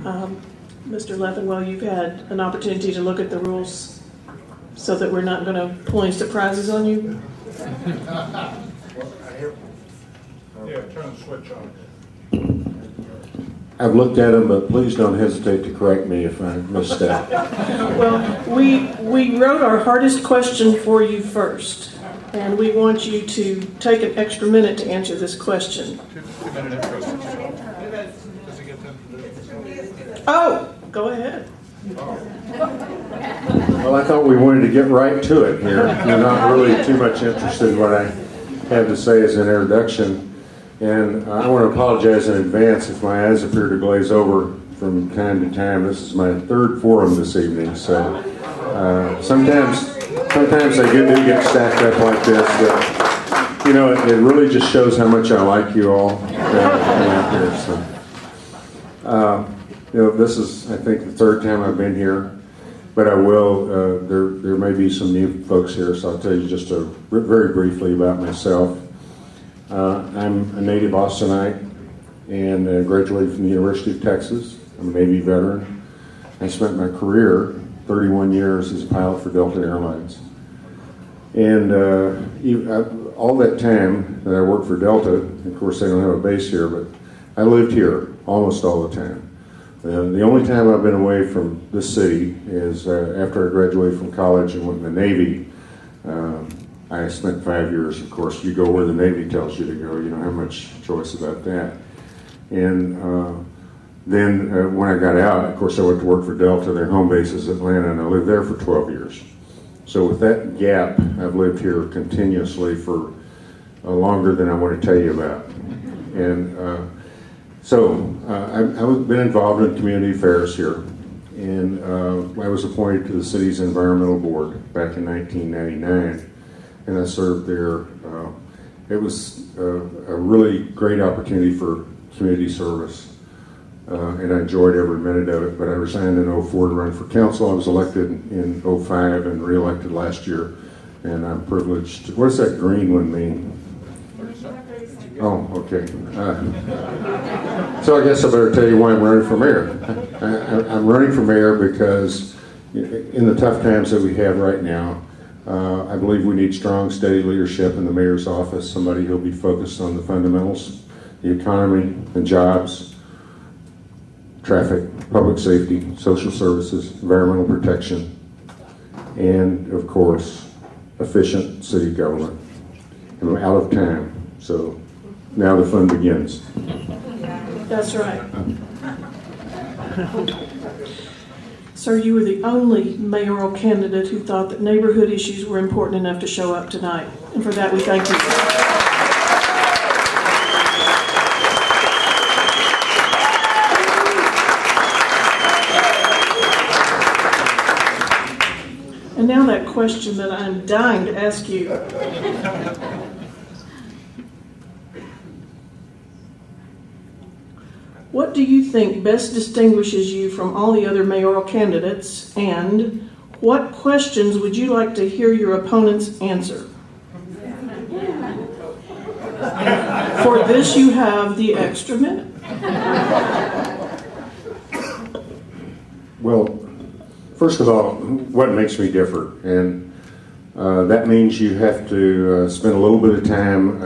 Mr. Leffingwell, you've had an opportunity to look at the rules so that we're not going to pull any surprises on you? Yeah, turn the switch on. I've looked at them, but please don't hesitate to correct me if I misstep. Well, we wrote our hardest question for you first, and we want you to take an extra minute to answer this question. 2-minute intro. Oh, go ahead. well, I thought we wanted to get right to it here. You're not really too much interested in what I have to say as an introduction. And I want to apologize in advance if my eyes appear to glaze over from time to time. This is my third forum this evening, so sometimes I do get stacked up like this. But, you know, it really just shows how much I like you all out here. So, you know, this is, I think, the third time I've been here. But I will. There may be some new folks here, so I'll tell you just very briefly about myself. I'm a native Austinite and graduated from the University of Texas. I'm a Navy veteran. I spent my career, 31 years, as a pilot for Delta Airlines. And all that time that I worked for Delta, of course they don't have a base here, but I lived here almost all the time. The only time I've been away from this city is after I graduated from college and went in the Navy. I spent 5 years, of course. You go where the Navy tells you to go. You don't have much choice about that. And then when I got out, of course, I went to work for Delta. Their home base is Atlanta, and I lived there for 12 years. So with that gap, I've lived here continuously for longer than I want to tell you about. And I've been involved in community affairs here. And I was appointed to the city's environmental board back in 1999. And I served there. It was a really great opportunity for community service, and I enjoyed every minute of it. But I resigned in 2004 to run for council. I was elected in 2005 and re-elected last year, and I'm privileged. What does that green one mean? Oh, okay. So I guess I better tell you why I'm running for mayor. I'm running for mayor because in the tough times that we have right now, I believe we need strong, steady leadership in the mayor's office, somebody who'll be focused on the fundamentals, the economy and jobs, traffic, public safety, social services, environmental protection, and, of course, efficient city government. And I'm out of time, so now the fun begins. That's right. Sir, you were the only mayoral candidate who thought that neighborhood issues were important enough to show up tonight. And for that, we thank you. And now that question that I'm dying to ask you. What do you think best distinguishes you from all the other mayoral candidates, and what questions would you like to hear your opponents answer? For this, you have the extra minute. Well, first of all, what makes me different? And that means you have to spend a little bit of time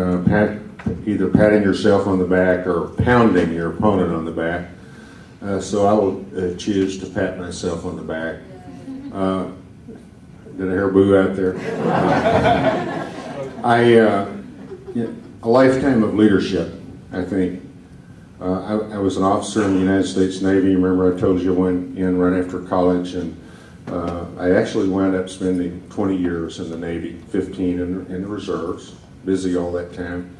either patting yourself on the back or pounding your opponent on the back. So I will choose to pat myself on the back. Did I hear a boo out there? A lifetime of leadership, I think. I was an officer in the United States Navy. Remember I told you I went in right after college, and I actually wound up spending 20 years in the Navy, 15 in the reserves, busy all that time.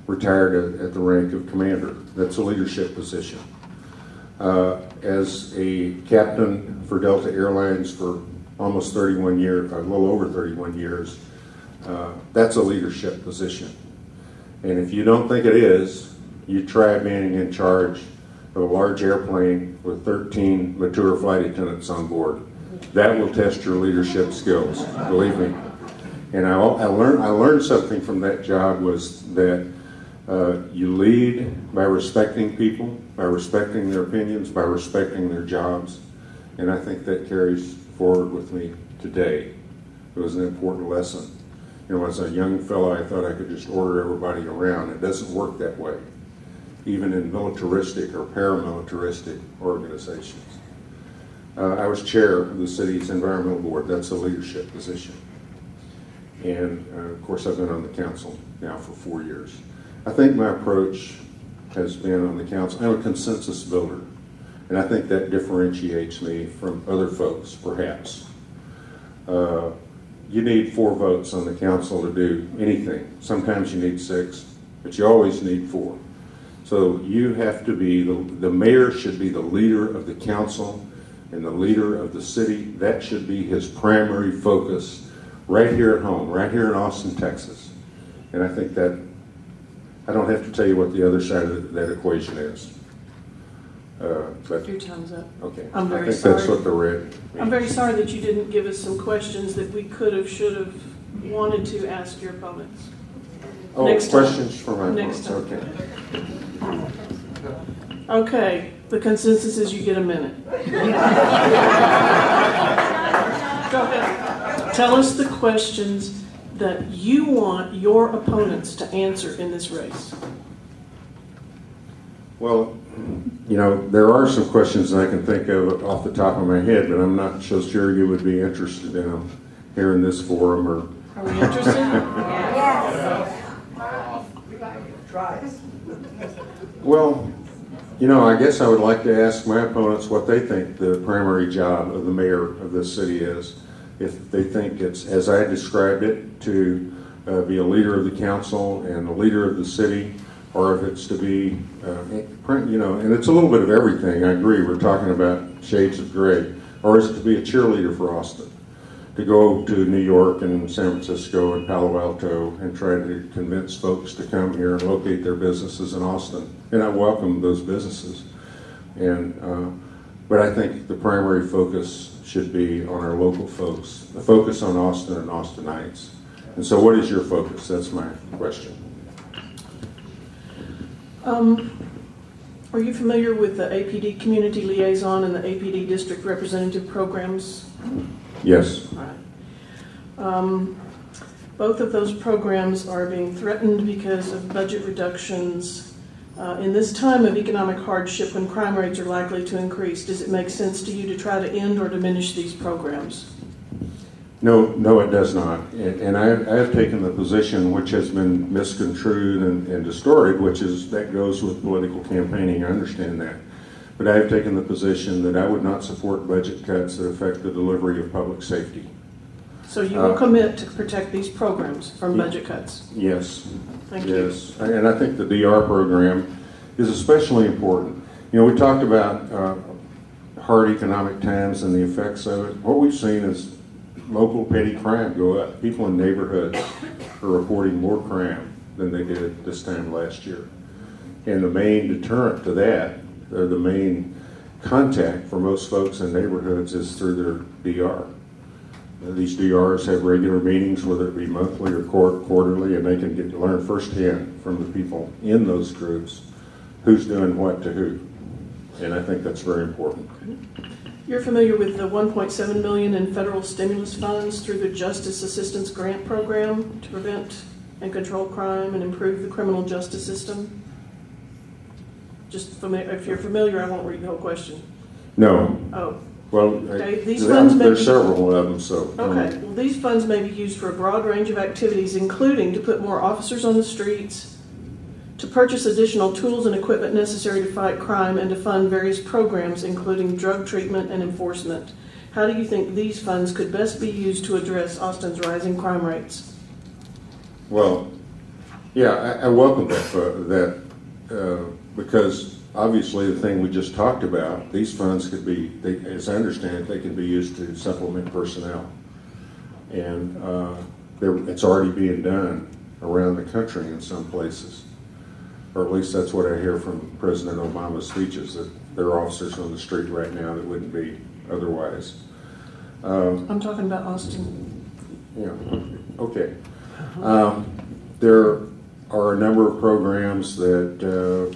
Retired at the rank of commander. That's a leadership position. As a captain for Delta Airlines for almost 31 years, a little over 31 years, that's a leadership position. And if you don't think it is, you try being in charge of a large airplane with 13 mature flight attendants on board. That will test your leadership skills, believe me. And I learned something from that job, was that You lead by respecting people, by respecting their opinions, by respecting their jobs. And I think that carries forward with me today. It was an important lesson. You know, as a young fellow, I thought I could just order everybody around. It doesn't work that way, even in militaristic or paramilitaristic organizations. I was chair of the city's environmental board. That's a leadership position. And of course, I've been on the council now for 4 years. I think my approach has been on the council. I'm a consensus builder, and I think that differentiates me from other folks, perhaps. You need 4 votes on the council to do anything. Sometimes you need 6, but you always need 4. So you have to be, the mayor should be the leader of the council and the leader of the city. That should be his primary focus right here at home, right here in Austin, Texas. And I think that, I don't have to tell you what the other side of that equation is. But Your time's up. okay, I'm very I think sorry. that's what the red means. I'm very sorry that you didn't give us some questions that we could have, should have wanted to ask your opponents. Oh, Next time. questions for my Next opponents, time. okay. Okay, the consensus is you get a minute. Go ahead. Tell us the questions that you want your opponents to answer in this race. Well, you know, there are some questions that I can think of off the top of my head, but I'm not so sure you would be interested in them here in this forum. Or Are we interested? well, you know, I guess I would like to ask my opponents what they think the primary job of the mayor of this city is. If they think it's, as I described it, to be a leader of the council and a leader of the city, or if it's to be, you know, and it's a little bit of everything. I agree, we're talking about shades of gray. Or is it to be a cheerleader for Austin? To go to New York and San Francisco and Palo Alto and try to convince folks to come here and locate their businesses in Austin. And I welcome those businesses. And, but I think the primary focus should be on our local folks, the focus on Austin and Austinites. And so what is your focus? That's my question. Are you familiar with the APD Community Liaison and the APD District Representative programs? Yes. All right. Both of those programs are being threatened because of budget reductions. In this time of economic hardship when crime rates are likely to increase, does it make sense to you to try to end or diminish these programs? No, it does not. And I have taken the position, which has been misconstrued and distorted, which is that goes with political campaigning. I understand that. But I have taken the position that I would not support budget cuts that affect the delivery of public safety. So you will commit to protect these programs from budget cuts? Yes. Thank you. Yes. And I think the DR program is especially important. You know, we talked about hard economic times and the effects of it. What we've seen is local petty crime go up. People in neighborhoods are reporting more crime than they did this time last year. And the main deterrent to that, or the main contact for most folks in neighborhoods, is through their DR. These DRs have regular meetings, whether it be monthly or quarterly, and they can get to learn firsthand from the people in those groups who's doing what to who. And I think that's very important. You're familiar with the $1.7 million in federal stimulus funds through the Justice Assistance Grant Program to prevent and control crime and improve the criminal justice system? Just if you're familiar, I won't read the whole question. No. Oh. Well, Okay, these funds may there's be, several of them, so. okay, well, these funds may be used for a broad range of activities, including to put more officers on the streets, to purchase additional tools and equipment necessary to fight crime, and to fund various programs, including drug treatment and enforcement. How do you think these funds could best be used to address Austin's rising crime rates? Well, yeah, I welcome that because obviously the thing we just talked about, these funds could be, as I understand it, they can be used to supplement personnel. And it's already being done around the country in some places. Or at least that's what I hear from President Obama's speeches, that there are officers on the street right now that wouldn't be otherwise. I'm talking about Austin. Yeah, okay. There are a number of programs that,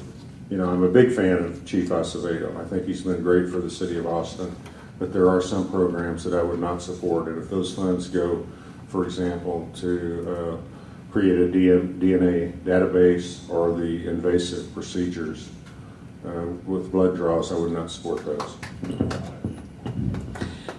you know, I'm a big fan of Chief Acevedo. I think he's been great for the city of Austin, but there are some programs that I would not support. And if those funds go, for example, to create a DNA database or the invasive procedures with blood draws, I would not support those.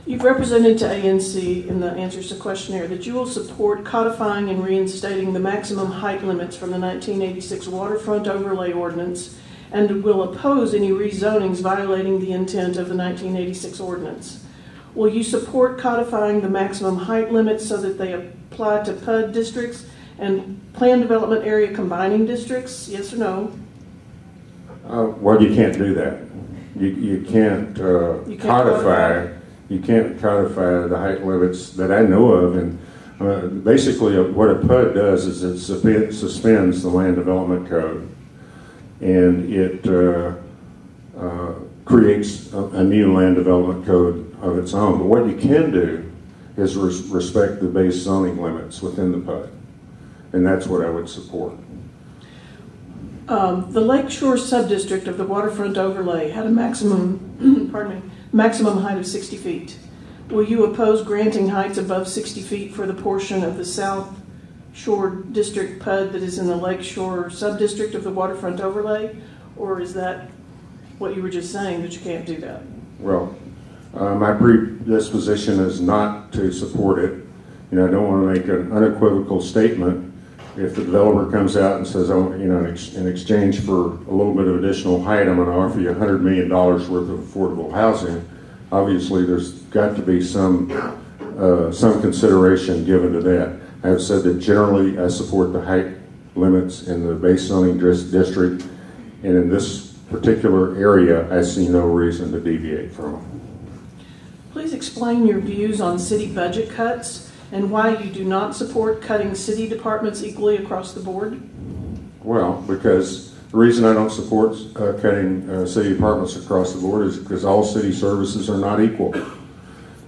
You've represented to ANC in the answers to questionnaire that you will support codifying and reinstating the maximum height limits from the 1986 Waterfront Overlay Ordinance and will oppose any rezonings violating the intent of the 1986 ordinance. Will you support codifying the maximum height limits so that they apply to PUD districts and Planned Development Area Combining Districts? Yes or no? Well, you can't do that. You can't codify. You can't codify the height limits that I know of, and basically what a PUD does is it suspends the Land Development Code, and it creates a new Land Development Code of its own. But what you can do is respect the base zoning limits within the PUD, and that's what I would support. The Lakeshore Subdistrict of the Waterfront Overlay had a maximum, maximum height of 60 feet. Will you oppose granting heights above 60 feet for the portion of the South Shore District PUD that is in the Lakeshore Subdistrict of the Waterfront Overlay? Or is that what you were just saying, that you can't do that? Well, my predisposition is not to support it. You know, I don't want to make an unequivocal statement. If the developer comes out and says, oh, you know, in exchange for a little bit of additional height, I'm going to offer you $100 million worth of affordable housing, obviously there's got to be some consideration given to that. I have said that generally I support the height limits in the base zoning district, and in this particular area, I see no reason to deviate from them. Please explain your views on city budget cuts and why you do not support cutting city departments equally across the board? Well, because the reason I don't support cutting city departments across the board is because all city services are not equal.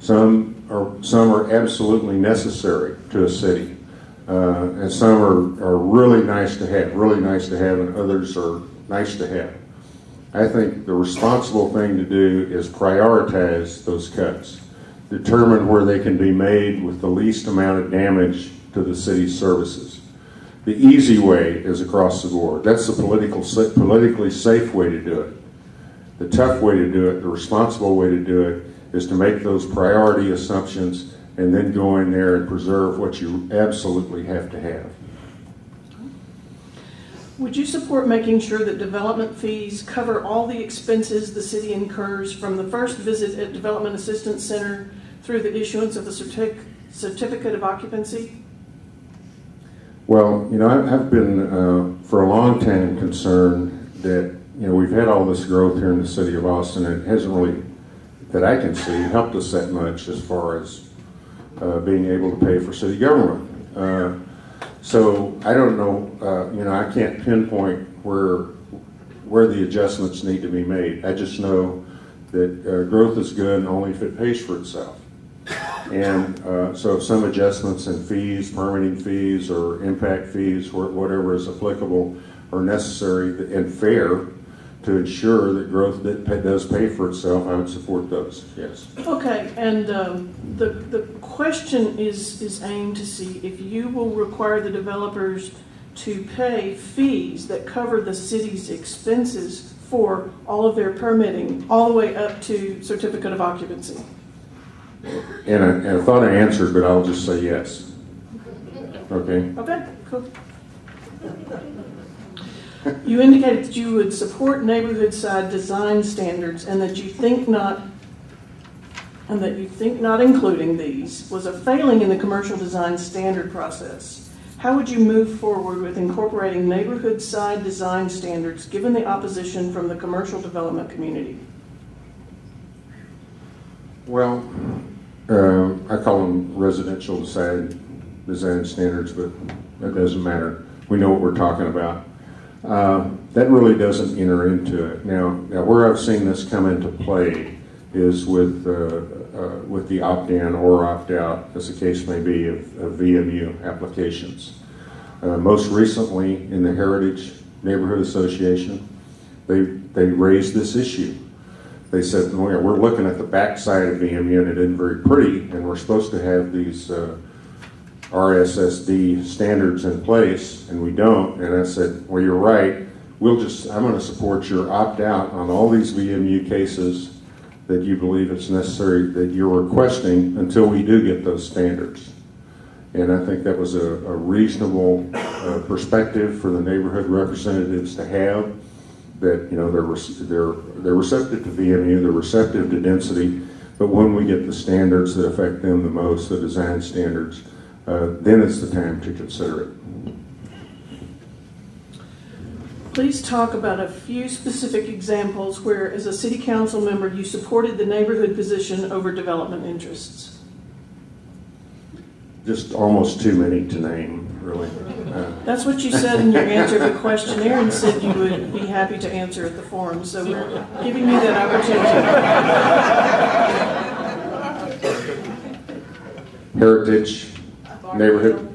Some are absolutely necessary to a city, and some are really nice to have, and others are nice to have. I think the responsible thing to do is prioritize those cuts. Determine where they can be made with the least amount of damage to the city's services. The easy way is across the board. That's the politically safe way to do it. The tough way to do it, the responsible way to do it, is to make those priority assumptions and then go in there and preserve what you absolutely have to have. Would you support making sure that development fees cover all the expenses the city incurs from the first visit at Development Assistance Center through the issuance of the certificate of occupancy? Well, you know, I've been for a long time concerned that, you know, we've had all this growth here in the city of Austin, and it hasn't really, that I can see, helped us that much as far as being able to pay for city government. So I don't know, you know, I can't pinpoint where the adjustments need to be made. I just know that growth is good only if it pays for itself. And so if some adjustments in fees, permitting fees, or impact fees, whatever is applicable, are necessary and fair to ensure that growth does pay for itself, I would support those, yes. Okay, and the question is aimed to see if you will require the developers to pay fees that cover the city's expenses for all of their permitting, all the way up to certificate of occupancy. And I thought I answered, but I'll just say yes. Okay? Okay, cool. You indicated that you would support neighborhood side design standards and that you think not including these was a failing in the commercial design standard process. How would you move forward with incorporating neighborhood side design standards given the opposition from the commercial development community? Well, I call them residential design standards, but that doesn't matter. We know what we're talking about. That really doesn't enter into it. Now where I've seen this come into play is with the opt-in or opt-out, as the case may be, of VMU applications. Most recently in the Heritage Neighborhood Association, they raised this issue. They said, well, we're looking at the backside of VMU and it isn't very pretty, and we're supposed to have these RSSD standards in place, and we don't. And I said, well, you're right. I'm going to support your opt-out on all these VMU cases that you believe it's necessary that you're requesting until we do get those standards. And I think that was a reasonable perspective for the neighborhood representatives to have, that they're receptive to VMU, they're receptive to density, but when we get the standards that affect them the most, the design standards, then it's the time to consider it. Please talk about a few specific examples where, as a city council member, you supported the neighborhood position over development interests. Just almost too many to name, really. That's what you said in your answer to the questionnaire, and said you would be happy to answer at the forum, so we're giving you that opportunity. Heritage, neighborhood,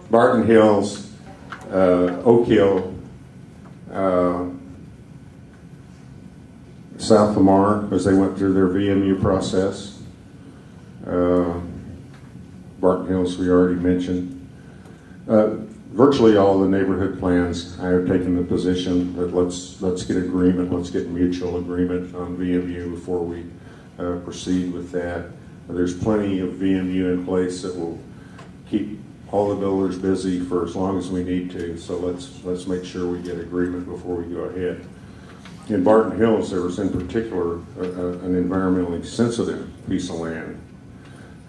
Barton Hills, Oak Hill, South Lamar, as they went through their VMU process. Barton Hills, we already mentioned. Virtually all the neighborhood plans, I have taken the position that let's get agreement, let's get mutual agreement on VMU before we proceed with that. There's plenty of VMU in place that will keep all the builders busy for as long as we need to, so let's make sure we get agreement before we go ahead. In Barton Hills, there was in particular an environmentally sensitive piece of land,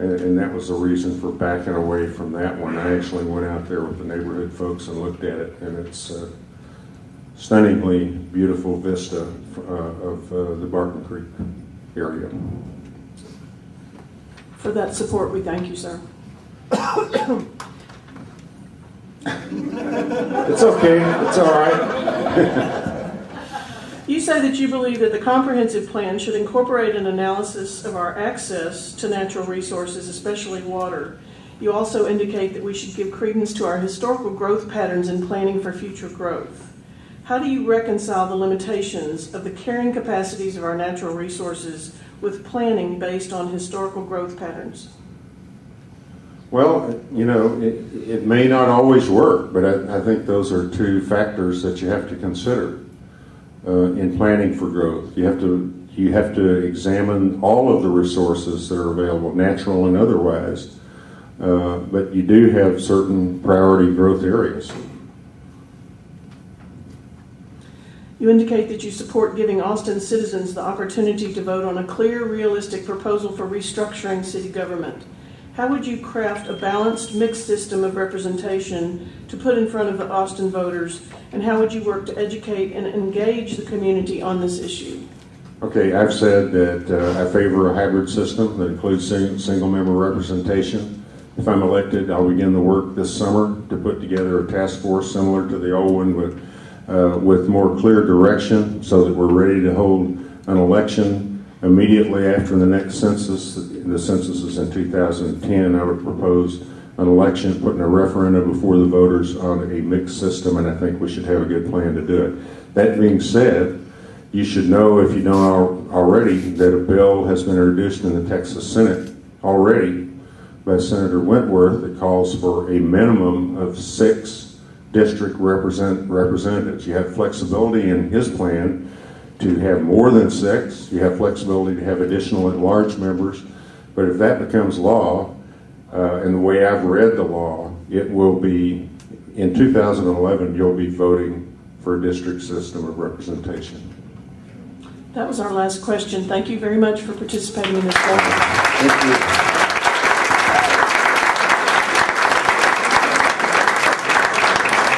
and that was the reason for backing away from that one. I actually went out there with the neighborhood folks and looked at it, and it's a stunningly beautiful vista of the Barton Creek area. For that support, we thank you, sir. It's okay. It's all right. You say that you believe that the comprehensive plan should incorporate an analysis of our access to natural resources, especially water. You also indicate that we should give credence to our historical growth patterns in planning for future growth. How do you reconcile the limitations of the carrying capacities of our natural resources with planning based on historical growth patterns? Well, it may not always work, but I think those are two factors that you have to consider in planning for growth. You have to examine all of the resources that are available, natural and otherwise, but you do have certain priority growth areas. You indicate that you support giving Austin citizens the opportunity to vote on a clear, realistic proposal for restructuring city government. How would you craft a balanced, mixed system of representation to put in front of the Austin voters, and how would you work to educate and engage the community on this issue? Okay, I've said that I favor a hybrid system that includes single-member representation. If I'm elected, I'll begin the work this summer to put together a task force similar to the old one with more clear direction so that we're ready to hold an election immediately after the next census. The census is in 2010. I would propose an election, putting a referendum before the voters on a mixed system, and I think we should have a good plan to do it. That being said, you should know, if you don't already, that a bill has been introduced in the Texas Senate already by Senator Wentworth that calls for a minimum of 6 district representatives. You have flexibility in his plan to have more than 6. You have flexibility to have additional at-large members. But if that becomes law, and the way I've read the law, it will be, in 2011, you'll be voting for a district system of representation. That was our last question. Thank you very much for participating in this forum. Thank you.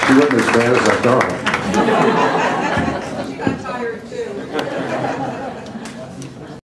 She wasn't as bad as I thought.